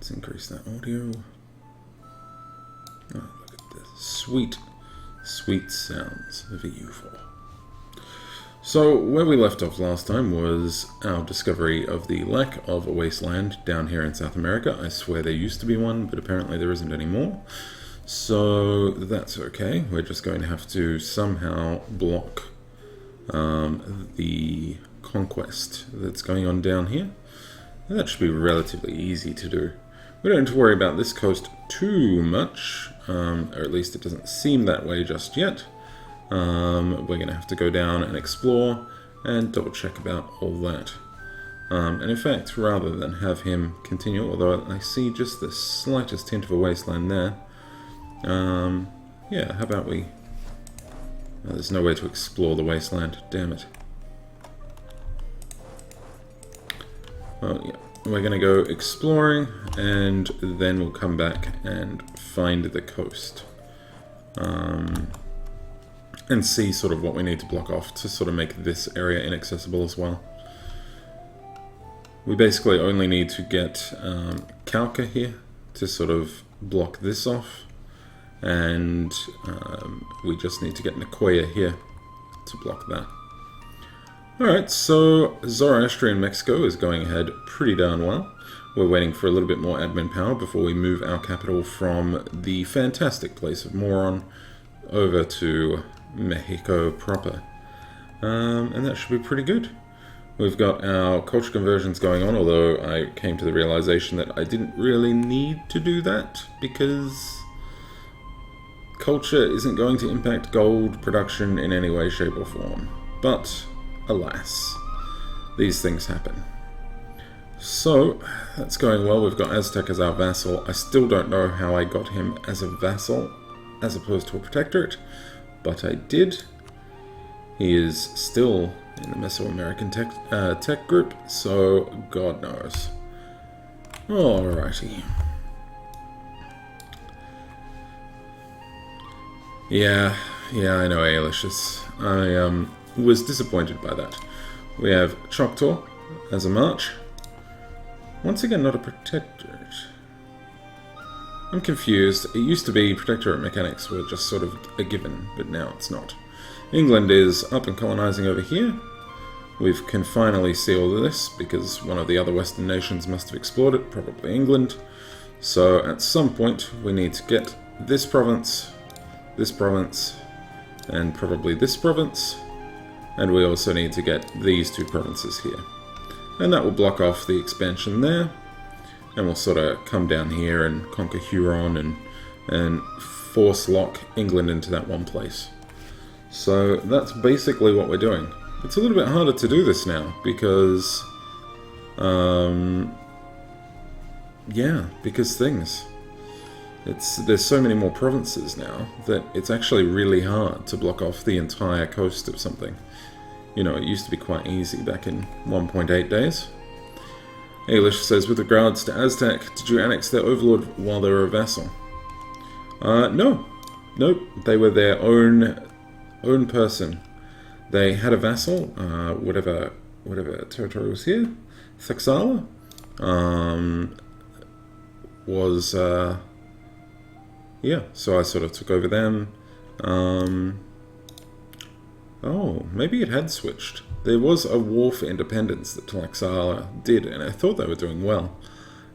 Let's increase that audio. Oh, look at this. Sweet, sweet sounds of EU4. So, where we left off last time was our discovery of the lack of a wasteland down here in South America. I swear there used to be one, but apparently there isn't anymore. So, that's okay. We're just going to have to somehow block the conquest that's going on down here. And that should be relatively easy to do. We don't need to worry about this coast too much, or at least it doesn't seem that way just yet. We're going to have to go down and explore and double check about all that. And in fact, rather than have him continue, although I see just the slightest hint of a wasteland there, yeah, how about we... there's no way to explore the wasteland, damn it. Well, yeah, we're going to go exploring, and then we'll come back and find the coast. And see sort of what we need to block off to sort of make this area inaccessible as well. We basically only need to get Calca here to sort of block this off, and we just need to get Nicoya here to block that. Alright, so Zoroastrian Mexico is going ahead pretty darn well. We're waiting for a little bit more admin power before we move our capital from the fantastic place of Moron over to Mexico proper. And that should be pretty good. We've got our culture conversions going on, although I came to the realization that I didn't really need to do that because culture isn't going to impact gold production in any way, shape or form. But alas, these things happen. So that's going well. We've got Aztec as our vassal. I still don't know how I got him as a vassal as opposed to a protectorate, but I did. He is still in the Mesoamerican tech group, so God knows. Alrighty. Yeah, I know, Ailicious. I was disappointed by that. We have Choctaw as a march. Once again, not a protectorate. I'm confused. It used to be protectorate mechanics were just sort of a given, but now it's not. England is up and colonizing over here. We can finally see all of this because one of the other Western nations must have explored it, probably England. So at some point we need to get this province, and probably this province. And we also need to get these two provinces here. And that will block off the expansion there. And we'll sort of come down here and conquer Huron and force lock England into that one place. So that's basically what we're doing. It's a little bit harder to do this now because, because there's so many more provinces now that it's actually really hard to block off the entire coast of something. You know, it used to be quite easy back in 1.8 days. Ailish says, with regards to Aztec, did you annex their overlord while they were a vassal? No. Nope. They were their own person. They had a vassal, whatever territory was here. Thaxala was, so I sort of took over them. Oh, maybe it had switched. There was a war for independence that Tlaxcala did, and I thought they were doing well.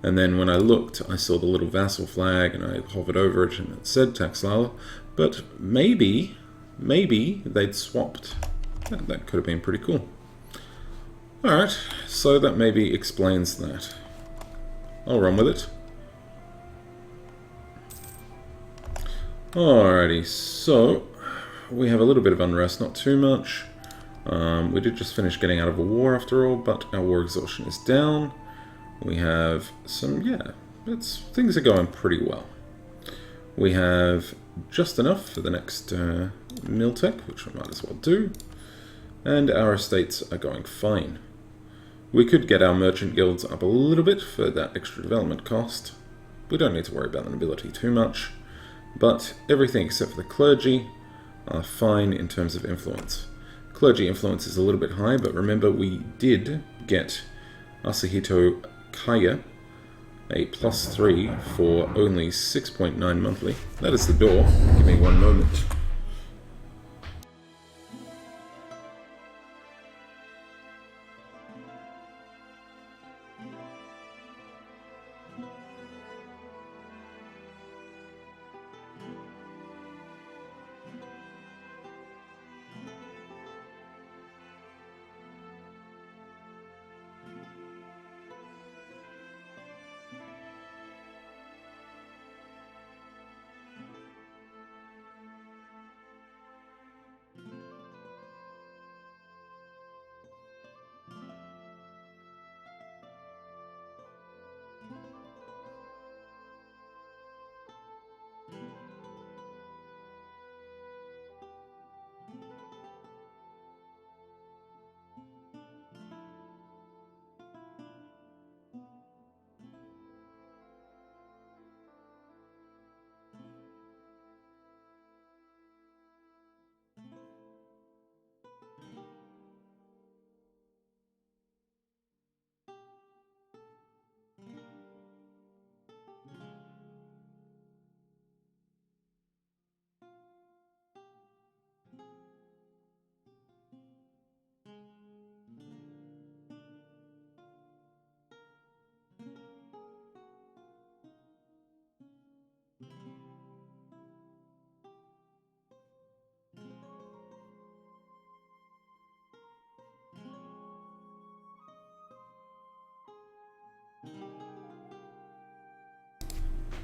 And then when I looked, I saw the little vassal flag, and I hovered over it, and it said Tlaxcala. But maybe they'd swapped. That could have been pretty cool. Alright, so that maybe explains that. I'll run with it. Alrighty, so we have a little bit of unrest, not too much. We did just finish getting out of a war after all, but our war exhaustion is down. We have some, things are going pretty well. We have just enough for the next mill tech, which we might as well do. And our estates are going fine. We could get our merchant guilds up a little bit for that extra development cost. We don't need to worry about the nobility too much. But everything except for the clergy are fine in terms of influence. Clergy influence is a little bit high, but remember we did get Asahito Kaya a +3 for only 6.9 monthly. That is the door. Give me one moment.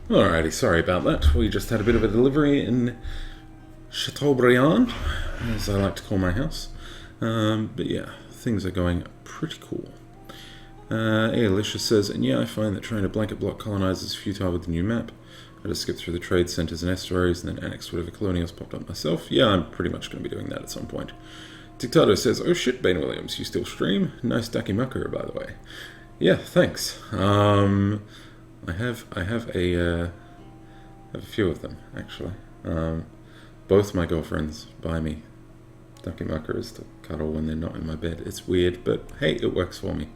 Alrighty, sorry about that. We just had a bit of a delivery in Chateaubriand, as I like to call my house. But yeah, things are going pretty cool. Alicia says, and yeah, I find that trying to blanket block colonize is futile with the new map. I just skip through the trade centers and estuaries and then annex whatever colonials popped up myself. Yeah, I'm pretty much going to be doing that at some point. Dictato says, oh shit, Bane Williams, you still stream? Nice Ducky Mucker, by the way. Yeah, thanks. I have a few of them, actually. Both my girlfriends buy me Ducky Muckers to cuddle when they're not in my bed. It's weird, but hey, it works for me.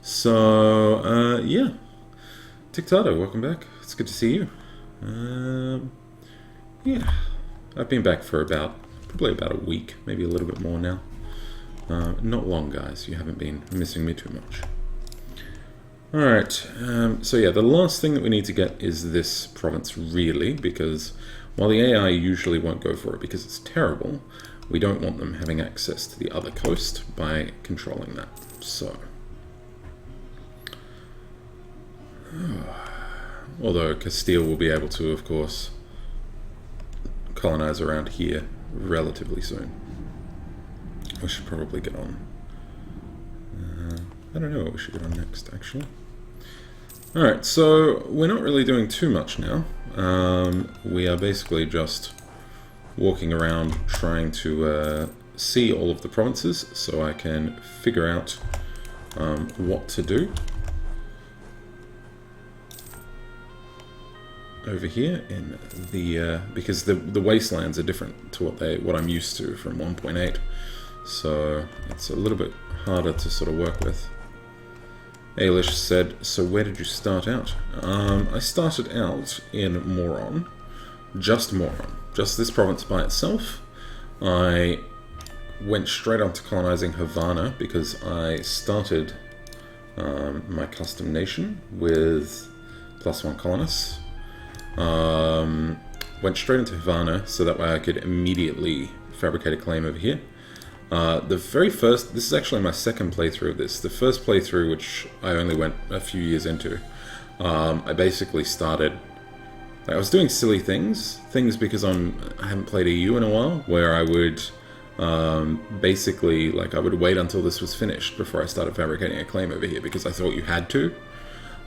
So, yeah. Dictato, welcome back. It's good to see you. Yeah. I've been back for probably about a week, maybe a little bit more now. Not long, guys. You haven't been missing me too much. Alright, so yeah, the last thing that we need to get is this province, really, because while the AI usually won't go for it because it's terrible, we don't want them having access to the other coast by controlling that. So, although Castile will be able to, of course, colonize around here relatively soon. We should probably get on. I don't know what we should get on next, actually. Alright, so we're not really doing too much now. We are basically just walking around trying to see all of the provinces so I can figure out what to do. Over here in the because the wastelands are different to what I'm used to from 1.8, so it's a little bit harder to sort of work with. Ailish said, so where did you start out? I started out in Moron, just this province by itself. I went straight on to colonizing Havana because I started my custom nation with +1 colonists. Went straight into Havana so that way I could immediately fabricate a claim over here. This is actually my second playthrough of this. The first playthrough, which I only went a few years into, I basically started, I was doing silly things because I haven't played EU in a while, where I would basically, I would wait until this was finished before I started fabricating a claim over here because I thought you had to.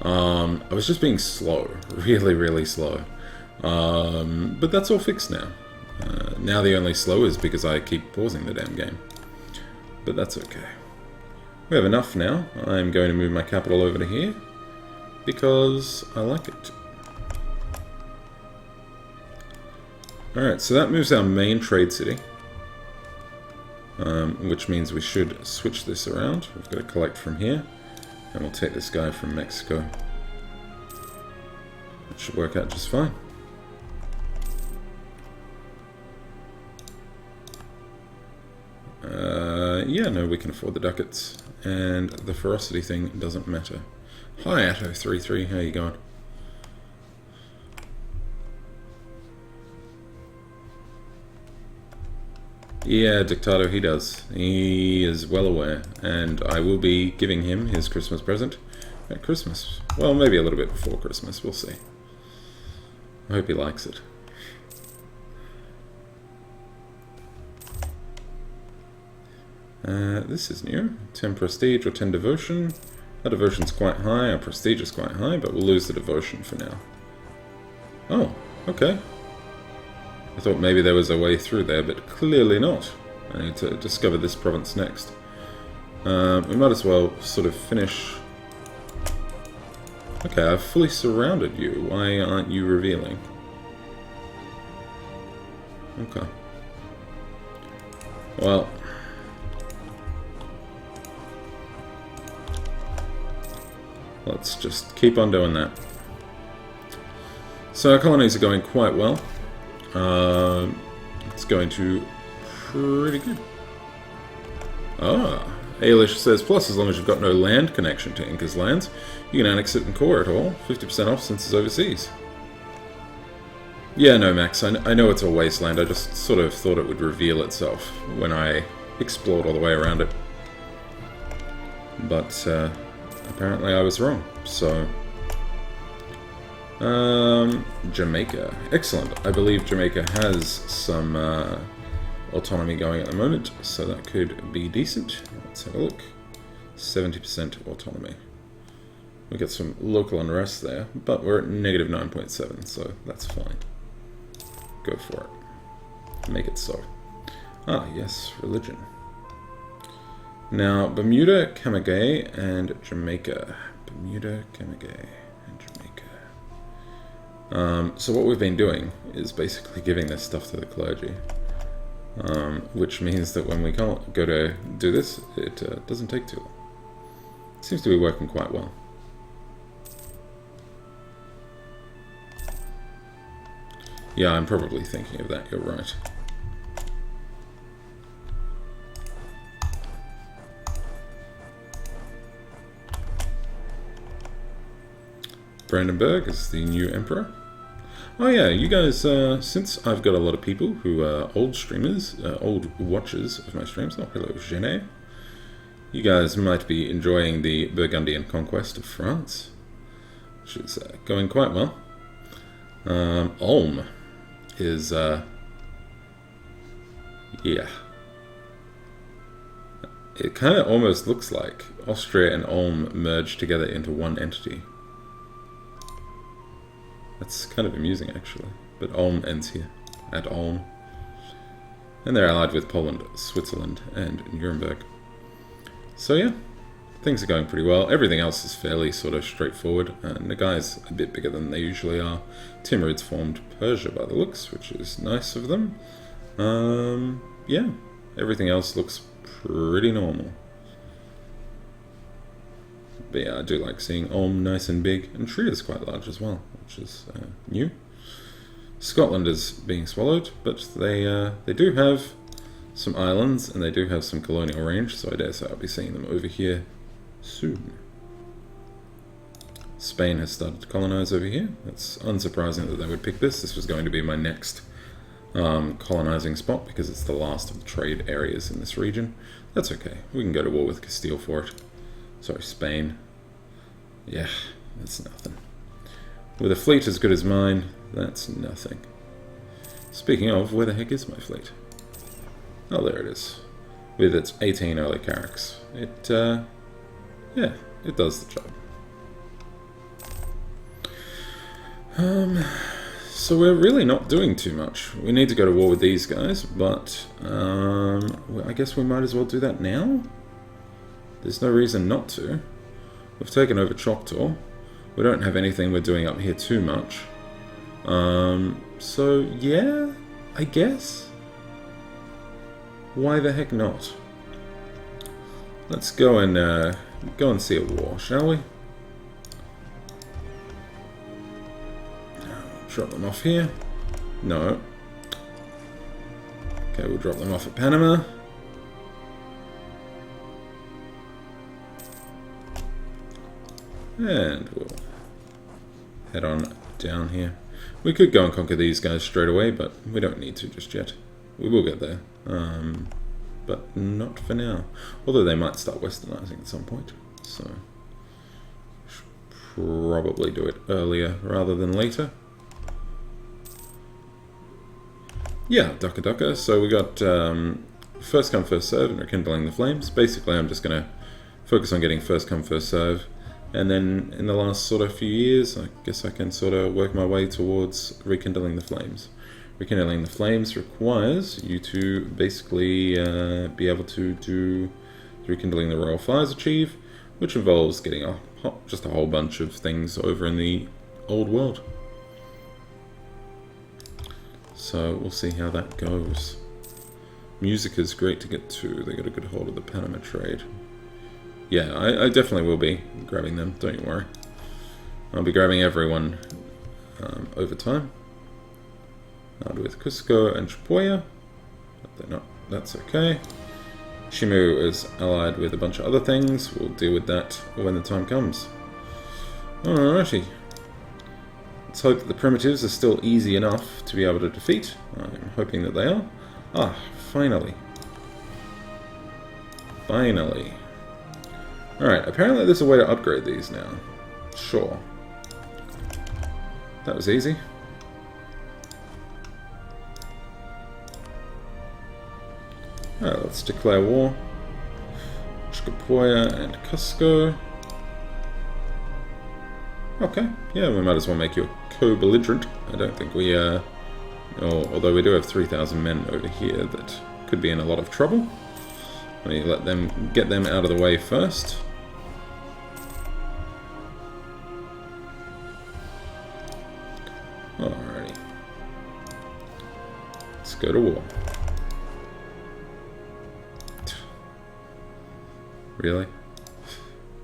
I was just being slow, really, really slow. But that's all fixed now. Now the only slow is because I keep pausing the damn game. But that's okay. We have enough now. I'm going to move my capital over to here because I like it. Alright, so that moves our main trade city. Which means we should switch this around. We've got to collect from here. And we'll take this guy from Mexico. It should work out just fine. Yeah, no, we can afford the ducats. And the ferocity thing doesn't matter. Hi, Atto33, how you going? Yeah, Dictato, he does. He is well aware, and I will be giving him his Christmas present at Christmas. Well, maybe a little bit before Christmas, we'll see. I hope he likes it. This is new. 10 prestige or 10 devotion. Our devotion's quite high, our prestige is quite high, but we'll lose the devotion for now. Oh, okay. I thought maybe there was a way through there, but clearly not. I need to discover this province next. We might as well sort of finish... Okay, I've fully surrounded you. Why aren't you revealing? Okay. Well... let's just keep on doing that. So our colonies are going quite well. It's going to pretty good. Ah, Ailish says, plus as long as you've got no land connection to Inca's lands, you can annex it and core it all. 50% off since it's overseas. Yeah, no, Max, I know it's a wasteland. I just sort of thought it would reveal itself when I explored all the way around it. But, apparently I was wrong, so... Jamaica. Excellent. I believe Jamaica has some autonomy going at the moment, so that could be decent. Let's have a look. 70% autonomy. We get some local unrest there, but we're at negative 9.7, so that's fine. Go for it. Make it so. Ah, yes, religion. Now, Bermuda, Camagay, and Jamaica. Bermuda, Camagay, and Jamaica. So what we've been doing is basically giving this stuff to the clergy. Which means that when we can't go to do this, it doesn't take too long. It seems to be working quite well. Yeah, I'm probably thinking of that, you're right. Brandenburg is the new emperor. Oh yeah, you guys, since I've got a lot of people who are old streamers, old watchers of my streams, oh hello, Genet, you guys might be enjoying the Burgundian conquest of France, which is going quite well. Ulm is, yeah. It kind of almost looks like Austria and Ulm merged together into one entity. That's kind of amusing, actually. But Ulm ends here, at Ulm. And they're allied with Poland, Switzerland, and Nuremberg. So yeah, things are going pretty well. Everything else is fairly sort of straightforward. Nogai's a bit bigger than they usually are. Timurids formed Persia by the looks, which is nice of them. Yeah, everything else looks pretty normal. But yeah, I do like seeing Ulm nice and big, and Trier's quite large as well, which is new. Scotland is being swallowed, but they do have some islands, and they do have some colonial range, so I dare say I'll be seeing them over here soon. Spain has started to colonize over here. It's unsurprising that they would pick this. This was going to be my next colonizing spot, because it's the last of the trade areas in this region. That's okay. We can go to war with Castile for it. Sorry, Spain. Yeah, that's nothing. With a fleet as good as mine, that's nothing. Speaking of, where the heck is my fleet? Oh, there it is. With its 18 early carracks. Yeah, it does the job. So we're really not doing too much. We need to go to war with these guys, but I guess we might as well do that now? There's no reason not to. We've taken over Choctaw. We don't have anything we're doing up here too much. So yeah, I guess. Why the heck not? Let's go and see a war, shall we? drop them off here. No. Okay, we'll drop them off at Panama. And we'll head on down here. We could go and conquer these guys straight away, but we don't need to just yet. We will get there. But not for now. Although they might start westernizing at some point. So, should probably do it earlier rather than later. Yeah, Ducka Ducka. So we got first come, first serve and rekindling the flames. Basically, I'm just going to focus on getting first come, first serve. And then in the last sort of few years, I guess I can sort of work my way towards rekindling the flames. Rekindling the flames requires you to basically be able to do rekindling the royal fires achieve, which involves getting just a whole bunch of things over in the old world. So we'll see how that goes. Music is great to get to. They got a good hold of the Panama trade. Yeah, I definitely will be grabbing them, don't you worry. I'll be grabbing everyone over time. With Cusco and Chapoya, but they're not, that's okay. Shimu is allied with a bunch of other things. We'll deal with that when the time comes. Alrighty. Let's hope that the primitives are still easy enough to be able to defeat. I'm hoping that they are. Ah, finally. Finally. Alright, apparently there's a way to upgrade these now. Sure. That was easy. Alright, let's declare war. Chapoya and Cusco. Okay, yeah, we might as well make you a co-belligerent. I don't think we, although we do have 3,000 men over here that could be in a lot of trouble. Let me get them out of the way first. Alrighty. Let's go to war. Really?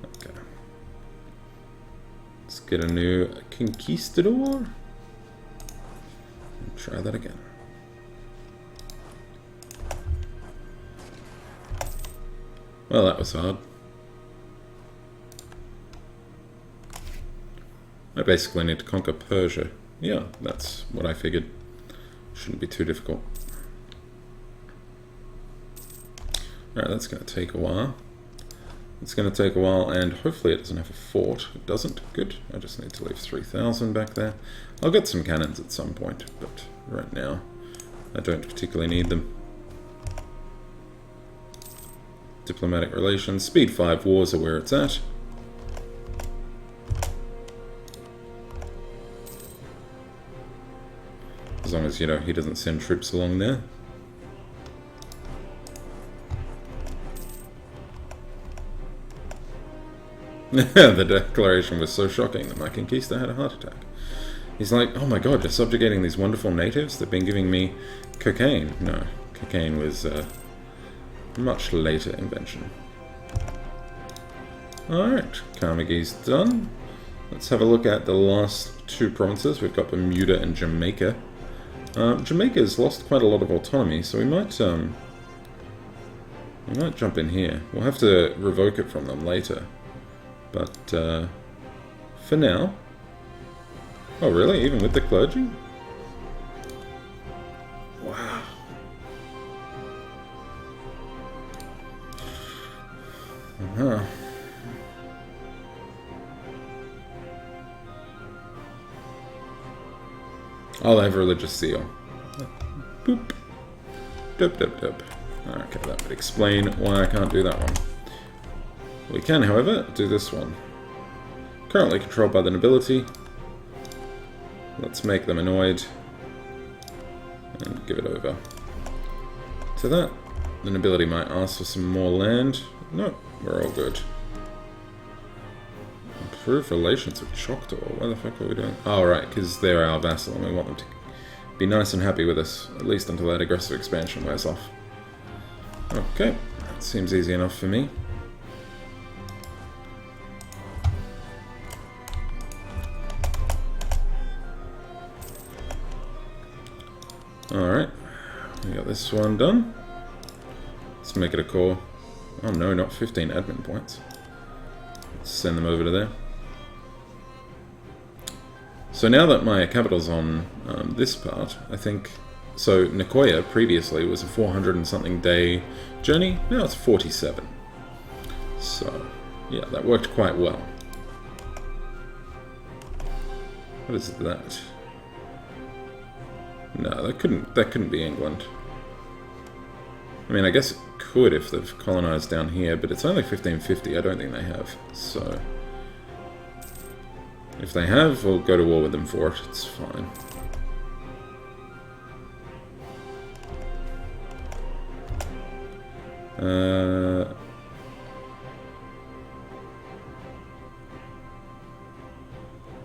Okay. Let's get a new conquistador. Try that again. Well, that was hard. I basically need to conquer Persia. Yeah, that's what I figured. Shouldn't be too difficult. Alright, that's going to take a while. It's going to take a while, and hopefully it doesn't have a fort. It doesn't. Good. I just need to leave 3,000 back there. I'll get some cannons at some point, but right now I don't particularly need them. Diplomatic relations. Speed 5 wars are where it's at. As long as, you know, he doesn't send troops along there. The declaration was so shocking that my conquista had a heart attack. He's like, oh my god, you're subjugating these wonderful natives? They've been giving me cocaine. No, cocaine was a much later invention. Alright, Carnegie's done. Let's have a look at the last two provinces. We've got Bermuda and Jamaica. Jamaica's lost quite a lot of autonomy, so we might jump in here. We'll have to revoke it from them later. But, for now... Oh, really? Even with the clergy? Wow. Uh-huh. I'll have religious seal. Boop. Dup, dup, dup. Okay, that would explain why I can't do that one. We can, however, do this one. Currently controlled by the nobility. Let's make them annoyed. And give it over to that. The nobility might ask for some more land. No, we're all good. Improve relations with Choctaw. What the fuck are we doing? Oh, right, because they're our vassal and we want them to be nice and happy with us. At least until that aggressive expansion wears off. Okay, that seems easy enough for me. Alright, we got this one done. Let's make it a core. Oh no, not 15 admin points. Let's send them over to there. So now that my capital's on this part, I think... So Nicoya previously was a 400 and something day journey, now it's 47. So, yeah, that worked quite well. What is that? No, that couldn't be England. I mean, I guess it could if they've colonized down here, but it's only 1550. I don't think they have. So, if they have, we'll go to war with them for it. It's fine.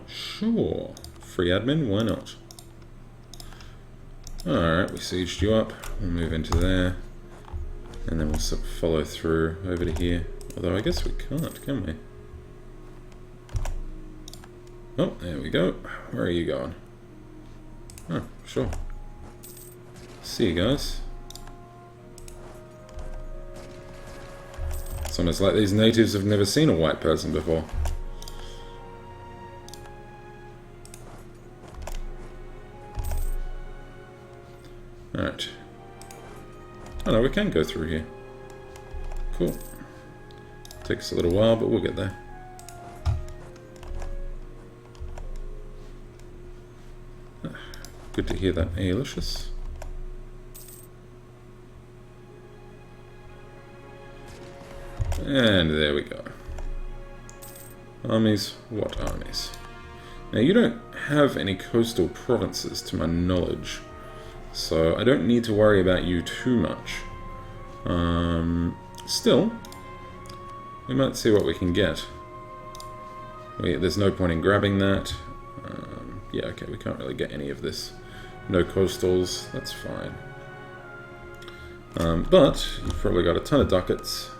Sure. Free admin, why not? Alright, we sieged you up. We'll move into there. And then we'll follow through over to here. Although I guess we can't, can we? Oh, there we go. Where are you going? Oh, sure. See you guys. It's almost like these natives have never seen a white person before. Alright. Oh no, we can go through here. Cool. Takes a little while, but we'll get there. Good to hear that, Alicious. And there we go. Armies, what armies? Now you don't have any coastal provinces to my knowledge, so I don't need to worry about you too much. Still, we might see what we can get. There's no point in grabbing that. Yeah, okay, we can't really get any of this. No coastals, that's fine. But you've probably got a ton of ducats.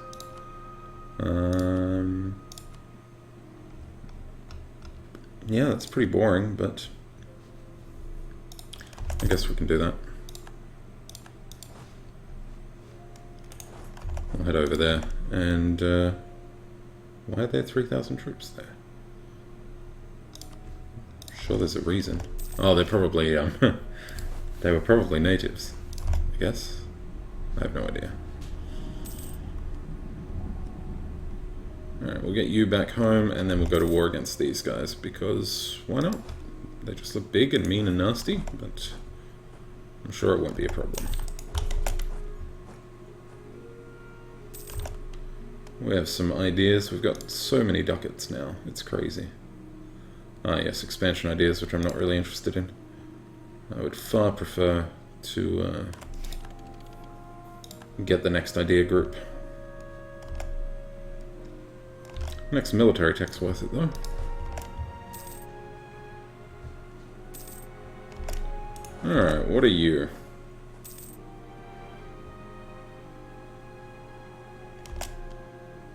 Yeah, that's pretty boring, but I guess we can do that. We'll head over there, and why are there 3,000 troops there? Sure, there's a reason. Oh, they're probably they were probably natives, I guess. I have no idea. Alright, we'll get you back home, and then we'll go to war against these guys, because why not? They just look big and mean and nasty, but I'm sure it won't be a problem. We have some ideas. We've got so many ducats now. It's crazy. Ah, yes, expansion ideas, which I'm not really interested in. I would far prefer to get the next idea group. Next military tech's worth it, though. Alright, what are you?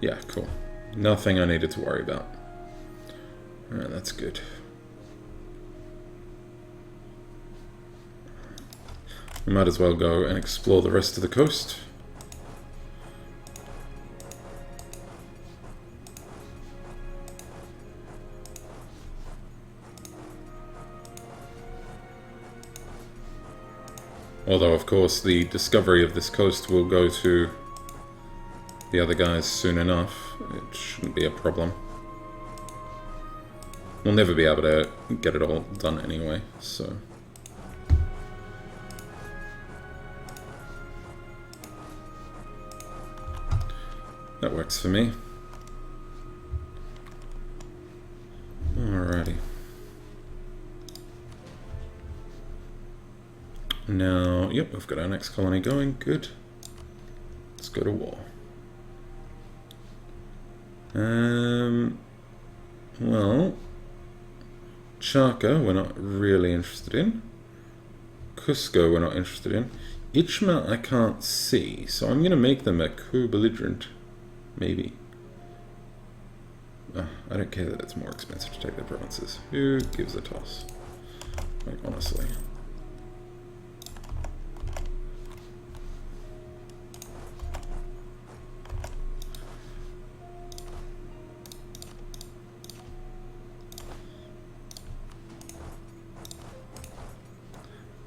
Yeah, cool. Nothing I needed to worry about. Alright, that's good. We might as well go and explore the rest of the coast. Although, of course, the discovery of this coast will go to the other guys soon enough. It shouldn't be a problem. We'll never be able to get it all done anyway, so... that works for me. Alrighty. Now, yep, we've got our next colony going. Good. Let's go to war. Well, Charca we're not really interested in. Cusco we're not interested in. Ichma I can't see, so I'm going to make them a co-belligerent. Maybe. I don't care that it's more expensive to take their provinces. Who gives a toss? Like, honestly.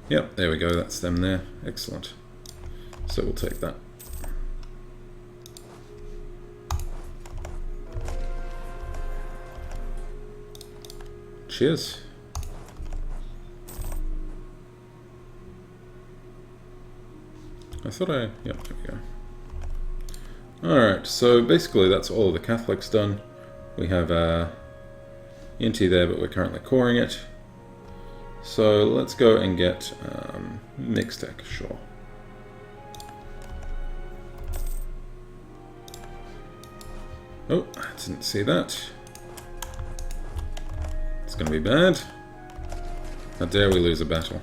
Yep, there we go, that's them there. Excellent. So we'll take that. Cheers. I thought yep, there we go. Alright, so basically that's all of the Catholics done. We have Inti there, but we're currently coring it. So let's go and get Mixtec, sure. Oh, I didn't see that. It's going to be bad. How dare we lose a battle.